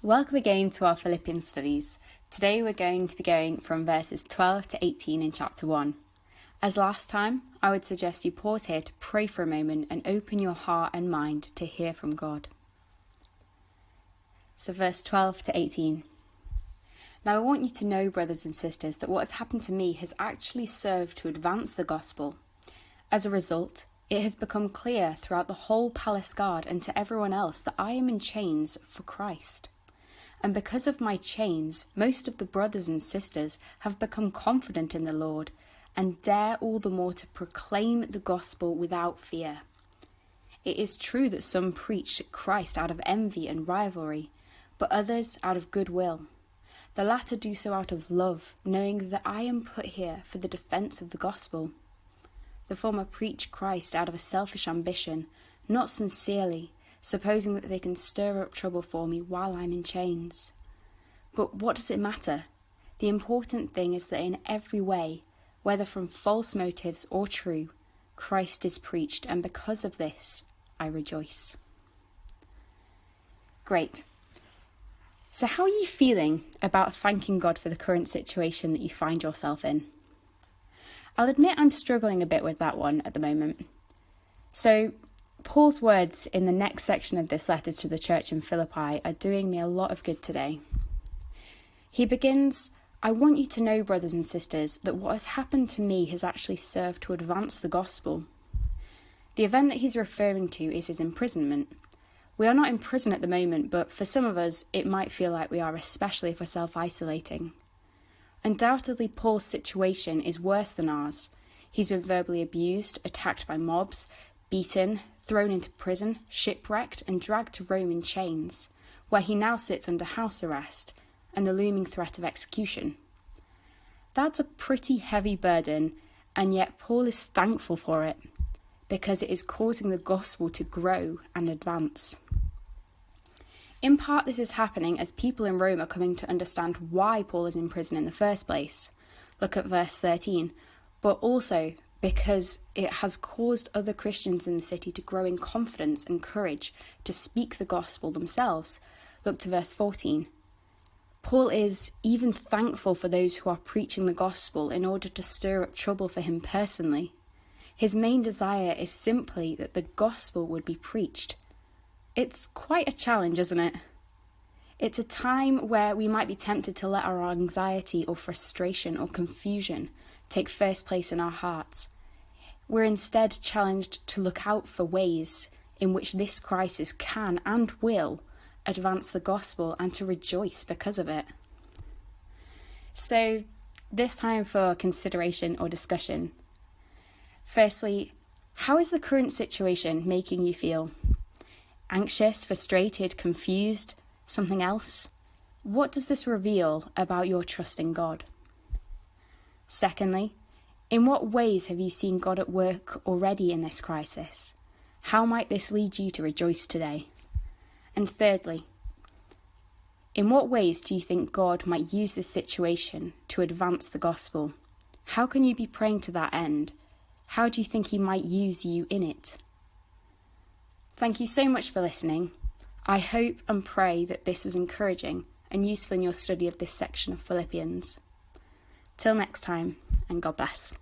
Welcome again to our Philippians studies. Today we're going to be going from verses 12 to 18 in chapter 1. As last time, I would suggest you pause here to pray for a moment and open your heart and mind to hear from God. So verse 12 to 18. Now I want you to know, brothers and sisters, that what has happened to me has actually served to advance the gospel. As a result, it has become clear throughout the whole palace guard and to everyone else that I am in chains for Christ. And because of my chains, most of the brothers and sisters have become confident in the Lord and dare all the more to proclaim the gospel without fear. It is true that some preach Christ out of envy and rivalry, but others out of goodwill. The latter do so out of love, knowing that I am put here for the defence of the gospel. The former preach Christ out of a selfish ambition, not sincerely, supposing that they can stir up trouble for me while I'm in chains. But what does it matter? The important thing is that in every way, whether from false motives or true, Christ is preached, and because of this, I rejoice. Great. So how are you feeling about thanking God for the current situation that you find yourself in? I'll admit I'm struggling a bit with that one at the moment. So Paul's words in the next section of this letter to the church in Philippi are doing me a lot of good today. He begins, I want you to know, brothers and sisters, that what has happened to me has actually served to advance the gospel. The event that he's referring to is his imprisonment. We are not in prison at the moment, but for some of us, it might feel like we are, especially if we're self-isolating. Undoubtedly, Paul's situation is worse than ours. He's been verbally abused, attacked by mobs, beaten, thrown into prison, shipwrecked and dragged to Rome in chains, where he now sits under house arrest and the looming threat of execution. That's a pretty heavy burden, and yet Paul is thankful for it, because it is causing the gospel to grow and advance. In part, this is happening as people in Rome are coming to understand why Paul is in prison in the first place. Look at verse 13. But also because it has caused other Christians in the city to grow in confidence and courage to speak the gospel themselves. Look to verse 14. Paul is even thankful for those who are preaching the gospel in order to stir up trouble for him personally. His main desire is simply that the gospel would be preached. It's quite a challenge, isn't it? It's a time where we might be tempted to let our anxiety or frustration or confusion take first place in our hearts. We're instead challenged to look out for ways in which this crisis can and will advance the gospel and to rejoice because of it. So, this time for consideration or discussion. Firstly, how is the current situation making you feel? Anxious, frustrated, confused, something else? What does this reveal about your trust in God? Secondly, in what ways have you seen God at work already in this crisis? How might this lead you to rejoice today? And thirdly, in what ways do you think God might use this situation to advance the gospel? How can you be praying to that end? How do you think he might use you in it? Thank you so much for listening. I hope and pray that this was encouraging and useful in your study of this section of Philippians. Till next time, and God bless.